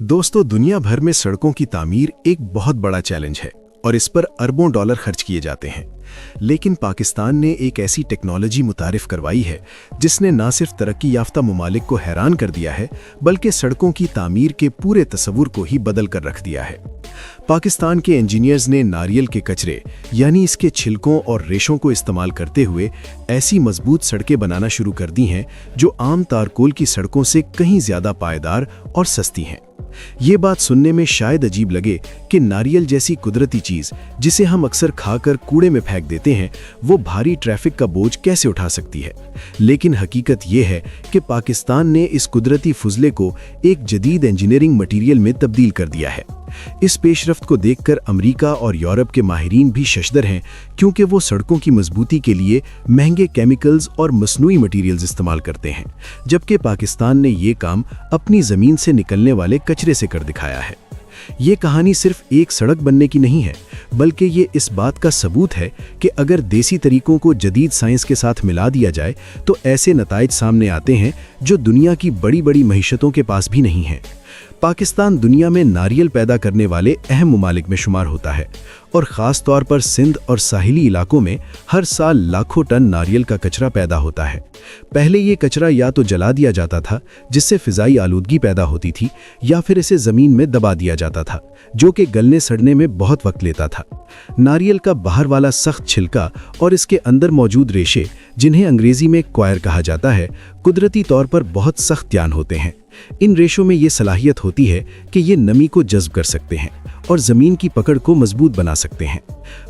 दोस्तों, दुनिया भर में सड़कों की तामीर एक बहुत बड़ा चैलेंज है और इस पर अरबों डॉलर खर्च किए जाते हैं। लेकिन पाकिस्तान ने एक ऐसी टेक्नोलॉजी मुतारिफ करवाई है जिसने न सिर्फ तरक्की याफ्ता ममालिक को हैरान कर दिया है बल्कि सड़कों की तामीर के पूरे तस्वुर को ही बदल कर रख दिया है। पाकिस्तान के इंजीनियर्स ने नारियल के कचरे यानी इसके छिलकों और रेशों को इस्तेमाल करते हुए ऐसी मजबूत सड़कें बनाना शुरू कर दी हैं जो आम तारकोल की सड़कों से कहीं ज्यादा पायदार और सस्ती हैं। ये बात सुनने में शायद अजीब लगे कि नारियल जैसी कुदरती चीज जिसे हम अक्सर खाकर कूड़े में फेंक देते हैं वो भारी ट्रैफिक का बोझ कैसे उठा सकती है। लेकिन हकीकत ये है कि पाकिस्तान ने इस कुदरती फुजले को एक जदीद इंजीनियरिंग मटीरियल में तब्दील कर दिया है। इस पेशरफ्त को देखकर अमेरिका और यूरोप के माहिरीन भी शशदर हैं, क्योंकि वो सड़कों की मजबूती के लिए महंगे केमिकल्स और मसनूई मटीरियल्स इस्तेमाल करते हैं, जबकि पाकिस्तान ने ये काम अपनी ज़मीन से निकलने वाले कचरे से कर दिखाया है। ये कहानी सिर्फ एक सड़क बनने की नहीं है, बल्कि ये इस बात का सबूत है कि अगर देसी तरीकों को जदीद साइंस के साथ मिला दिया जाए तो ऐसे नताइज सामने आते हैं जो दुनिया की बड़ी बड़ी मईशतों के पास भी नहीं हैं। पाकिस्तान दुनिया में नारियल पैदा करने वाले अहम ममालिक में शुमार होता है और ख़ास तौर पर सिंध और साहिली इलाकों में हर साल लाखों टन नारियल का कचरा पैदा होता है। पहले ये कचरा या तो जला दिया जाता था जिससे फ़िज़ाई आलूदगी पैदा होती थी, या फिर इसे ज़मीन में दबा दिया जाता था जो कि गलने सड़ने में बहुत वक्त लेता था। नारियल का बाहर वाला सख्त छिलका और इसके अंदर मौजूद रेशे, जिन्हें अंग्रेज़ी में क्वायर कहा जाता है, कुदरती तौर पर बहुत सख्त यान होते हैं। इन रेशों में ये सलाहियत होती है कि ये नमी को जज़्ब कर सकते हैं और ज़मीन की पकड़ को मजबूत बना सकते हैं।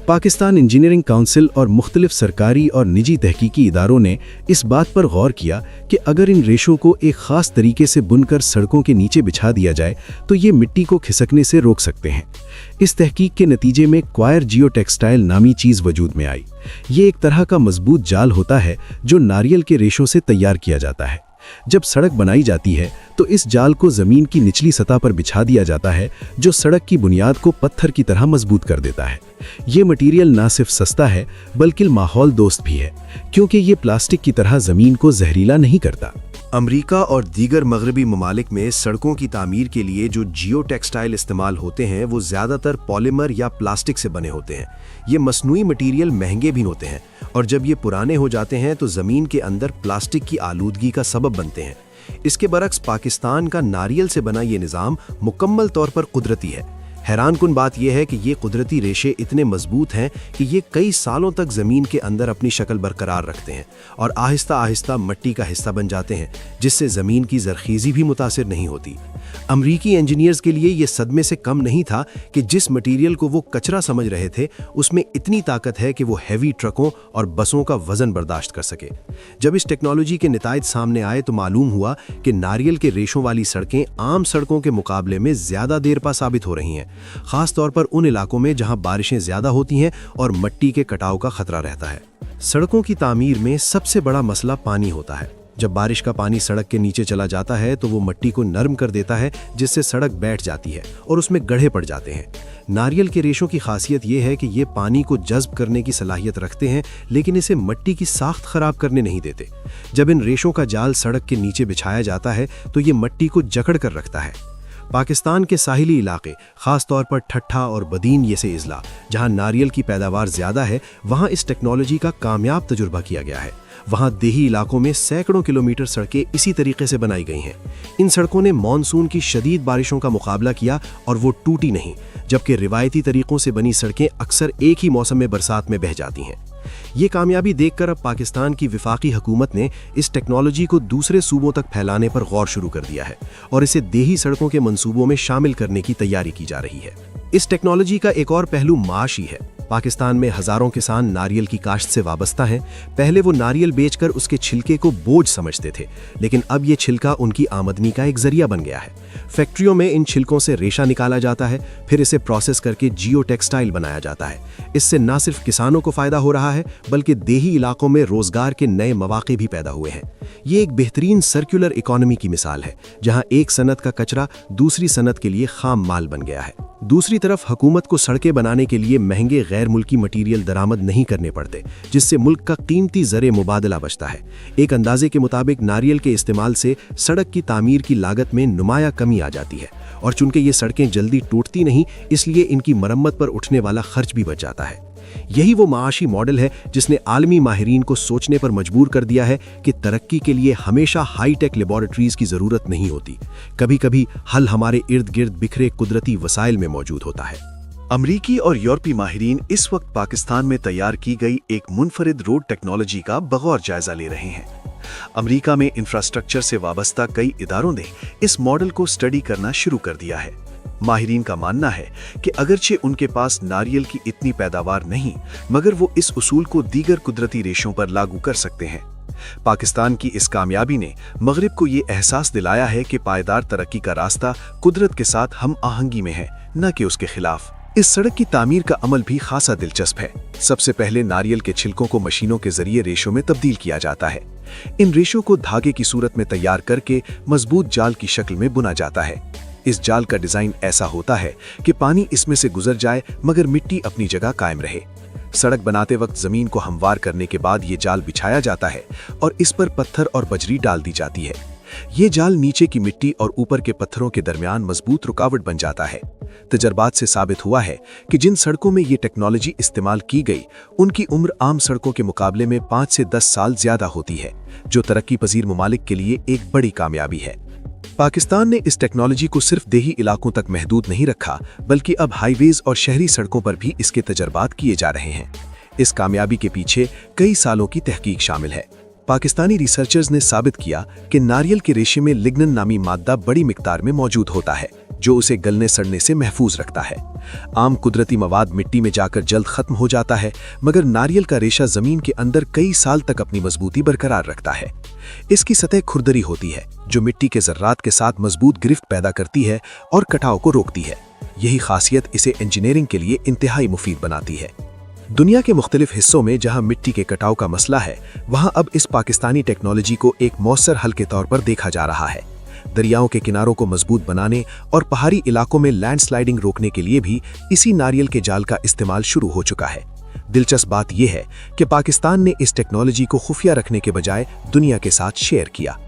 पाकिस्तान इंजीनियरिंग काउंसिल और मुख्तलिफ सरकारी और निजी तहकीकी इदारों ने इस बात पर गौर किया कि अगर इन रेशों को एक ख़ास तरीके से बुनकर सड़कों के नीचे बिछा दिया जाए तो ये मिट्टी को खिसकने से रोक सकते हैं। इस तहकीक के नतीजे में क्वायर जियोटेक्सटाइल नामी चीज़ वजूद में आई। ये एक तरह का मजबूत जाल होता है जो नारियल के रेशों से तैयार किया जाता है। जब सड़क बनाई जाती है तो इस जाल को ज़मीन की निचली सतह पर बिछा दिया जाता है, जो सड़क की बुनियाद को पत्थर की तरह मजबूत कर देता है। ये मटीरियल ना सिर्फ सस्ता है बल्कि माहौल दोस्त भी है, क्योंकि ये प्लास्टिक की तरह ज़मीन को जहरीला नहीं करता। अमेरिका और दीगर मगरबी ममालिक में सड़कों की तामीर के लिए जो जियो टेक्सटाइल इस्तेमाल होते हैं वो ज़्यादातर पॉलीमर या प्लास्टिक से बने होते हैं। ये मसनूई मटीरियल महंगे भी होते हैं और जब ये पुराने हो जाते हैं तो ज़मीन के अंदर प्लास्टिक की आलूदगी का सबब बनते हैं। इसके बरक्स पाकिस्तान का नारियल से बना ये निज़ाम मुकम्मल तौर पर कुदरती है। हैरानकुन बात यह है कि ये कुदरती रेशे इतने मजबूत हैं कि ये कई सालों तक ज़मीन के अंदर अपनी शक्ल बरकरार रखते हैं और आहिस्ता आहिस्ता मिट्टी का हिस्सा बन जाते हैं, जिससे ज़मीन की ज़रख़ीज़ी भी मुतासिर नहीं होती। अमरीकी इंजीनियर्स के लिए ये सदमे से कम नहीं था कि जिस मटीरियल को वो कचरा समझ रहे थे उसमें इतनी ताकत है कि वो हैवी ट्रकों और बसों का वज़न बर्दाश्त कर सके। जब इस टेक्नोलॉजी के नताइज सामने आए तो मालूम हुआ कि नारियल के रेशों वाली सड़कें आम सड़कों के मुकाबले में ज़्यादा देर पा साबित हो रही हैं, खास तौर पर उन इलाकों में जहां बारिशें ज़्यादा होती हैं और मिट्टी के कटाव का खतरा रहता है। सड़कों की तामीर में सबसे बड़ा मसला पानी होता है। जब बारिश का पानी सड़क के नीचे चला जाता है तो वो मिट्टी को नरम कर देता है, जिससे सड़क बैठ जाती है और उसमें गड्ढे पड़ जाते हैं। नारियल के रेशों की खासियत ये है कि ये पानी को जज़्ब करने की सलाहियत रखते हैं, लेकिन इसे मिट्टी की साख्त ख़राब करने नहीं देते। जब इन रेशों का जाल सड़क के नीचे बिछाया जाता है तो ये मिट्टी को जकड़ कर रखता है। पाकिस्तान के साहिली इलाके, खास तौर पर ठट्ठा और बदीन जैसे इज़ला, जहां नारियल की पैदावार ज़्यादा है, वहां इस टेक्नोलॉजी का कामयाब तजुर्बा किया गया है। वहां देही इलाकों में सैकड़ों किलोमीटर सड़कें इसी तरीके से बनाई गई हैं। इन सड़कों ने मानसून की शदीद बारिशों का मुकाबला किया और वो टूटी नहीं, जबकि रिवायती तरीकों से बनी सड़कें अक्सर एक ही मौसम में बरसात में बह जाती हैं। ये कामयाबी देखकर अब पाकिस्तान की विफाकी हुकूमत ने इस टेक्नोलॉजी को दूसरे सूबों तक फैलाने पर गौर शुरू कर दिया है और इसे देही सड़कों के मंसूबों में शामिल करने की तैयारी की जा रही है। इस टेक्नोलॉजी का एक और पहलू माशी है। पाकिस्तान में हजारों किसान नारियल की काश्त से वाबस्ता हैं। पहले वो नारियल बेचकर उसके छिलके को बोझ समझते थे, लेकिन अब ये छिलका उनकी आमदनी का एक जरिया बन गया है। फैक्ट्रियों में इन छिलकों से रेशा निकाला जाता है, फिर इसे प्रोसेस करके जियो टेक्सटाइल बनाया जाता है। इससे न सिर्फ किसानों को फायदा हो रहा है बल्कि देही इलाकों में रोजगार के नए मौके भी पैदा हुए हैं। ये एक बेहतरीन सर्कुलर इकोनॉमी की मिसाल है, जहां एक सनत का कचरा दूसरी सनत के लिए खाम माल बन गया है। दूसरी तरफ हुकूमत को सड़कें बनाने के लिए महंगे गैर मुल्की मटीरियल दरामद नहीं करने पड़ते, जिससे मुल्क का कीमती ज़रे मुबादला बचता है। एक अंदाजे के मुताबिक नारियल के इस्तेमाल से सड़क की तामीर की लागत में नुमाया कमी आ जाती है और चूंकि ये सड़कें जल्दी टूटती नहीं, इसलिए इनकी मरम्मत पर उठने वाला खर्च भी बच जाता है। यही वो माशी मॉडल है जिसने आलमी माहिरीन को सोचने पर मजबूर कर दिया है कि तरक्की के लिए हमेशा हाईटेक लेबोरेटरीज की जरूरत नहीं होती। कभी-कभी हल हमारे इर्द गिर्द बिखरे कुदरती वसाइल में मौजूद होता है। अमरीकी और यूरोपीय माहिरीन इस वक्त पाकिस्तान में तैयार की गई एक मुनफरिद रोड टेक्नोलॉजी का बगौर जायजा ले रहे हैं। अमरीका में इंफ्रास्ट्रक्चर से वाबस्ता कई इदारों ने इस मॉडल को स्टडी करना शुरू कर दिया है। माहिरीन का मानना है कि अगरचे उनके पास नारियल की इतनी पैदावार नहीं, मगर वो इस उसूल को दीगर कुदरती रेशों पर लागू कर सकते हैं। पाकिस्तान की इस कामयाबी ने मगरिब को ये एहसास दिलाया है कि पायदार तरक्की का रास्ता कुदरत के साथ हम आहंगी में है, न कि उसके खिलाफ। इस सड़क की तामीर का अमल भी खासा दिलचस्प है। सबसे पहले नारियल के छिलकों को मशीनों के जरिए रेशों में तब्दील किया जाता है। इन रेशों को धागे की सूरत में तैयार करके मजबूत जाल की शक्ल में बुना जाता है। इस जाल का डिजाइन ऐसा होता है कि पानी इसमें से गुजर जाए मगर मिट्टी अपनी जगह कायम रहे। सड़क बनाते वक्त जमीन को हमवार करने के बाद ये जाल बिछाया जाता है और इस पर पत्थर और बजरी डाल दी जाती है। ये जाल नीचे की मिट्टी और ऊपर के पत्थरों के दरमियान मजबूत रुकावट बन जाता है। तजर्बात से साबित हुआ है कि जिन सड़कों में ये टेक्नोलॉजी इस्तेमाल की गई, उनकी उम्र आम सड़कों के मुकाबले में 5 से 10 साल ज्यादा होती है, जो तरक्की पजीर ममालिक के लिए एक बड़ी कामयाबी है। पाकिस्तान ने इस टेक्नोलॉजी को सिर्फ देही इलाकों तक महदूद नहीं रखा, बल्कि अब हाईवेज और शहरी सड़कों पर भी इसके तजर्बात किए जा रहे हैं। इस कामयाबी के पीछे कई सालों की तहकीक शामिल है। पाकिस्तानी रिसर्चर्स ने साबित किया कि नारियल के रेशे में लिग्निन नामी मादा बड़ी मिकदार में मौजूद होता है, जो उसे गलने सड़ने से महफूज रखता है। आम कुदरती मवाद मिट्टी में जाकर जल्द खत्म हो जाता है, मगर नारियल का रेशा जमीन के अंदर कई साल तक अपनी मजबूती बरकरार रखता है। इसकी सतह खुरदरी होती है, जो मिट्टी के जर्रात के साथ मजबूत गिरफ्त पैदा करती है और कटाव को रोकती है। यही खासियत इसे इंजीनियरिंग के लिए इंतहाई मुफीद बनाती है। दुनिया के मुख्तलिफ हिस्सों में जहां मिट्टी के कटाव का मसला है, वहां अब इस पाकिस्तानी टेक्नोलॉजी को एक मौसर हल के तौर पर देखा जा रहा है। दरियाओं के किनारों को मजबूत बनाने और पहाड़ी इलाकों में लैंडस्लाइडिंग रोकने के लिए भी इसी नारियल के जाल का इस्तेमाल शुरू हो चुका है। दिलचस्प बात यह है कि पाकिस्तान ने इस टेक्नोलॉजी को खुफिया रखने के बजाय दुनिया के साथ शेयर किया।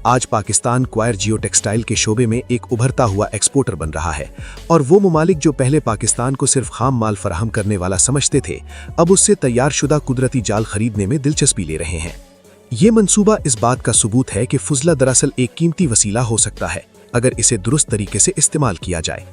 आज पाकिस्तान क्वायर जियो टेक्सटाइल के शोबे में एक उभरता हुआ एक्सपोर्टर बन रहा है, और वो ममालिक जो पहले पाकिस्तान को सिर्फ खाम माल फराहम करने वाला समझते थे, अब उससे तैयार शुदा कुदरती जाल खरीदने में दिलचस्पी ले रहे हैं। ये मंसूबा इस बात का सबूत है कि फुजला दरअसल एक कीमती वसीला हो सकता है, अगर इसे दुरुस्त तरीके से इस्तेमाल किया जाए।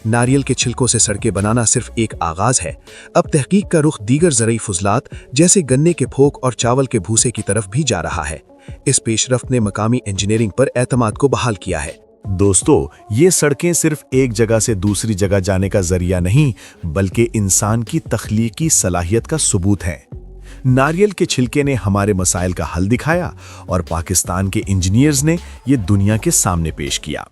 नारियल के छिलकों से सड़कें बनाना सिर्फ एक आगाज है। अब तहकीक का रुख दीगर ज़रई फुजलात जैसे गन्ने के फोक और चावल के भूसे की तरफ भी जा रहा है। इस पेशरफ्त ने मकामी इंजीनियरिंग पर एतमाद को बहाल किया है। दोस्तों, ये सड़कें सिर्फ एक जगह से दूसरी जगह जाने का जरिया नहीं, बल्कि इंसान की तख्लीकी सलाहियत का सबूत है। नारियल के छिलके ने हमारे मसाइल का हल दिखाया और पाकिस्तान के इंजीनियर्स ने ये दुनिया के सामने पेश किया।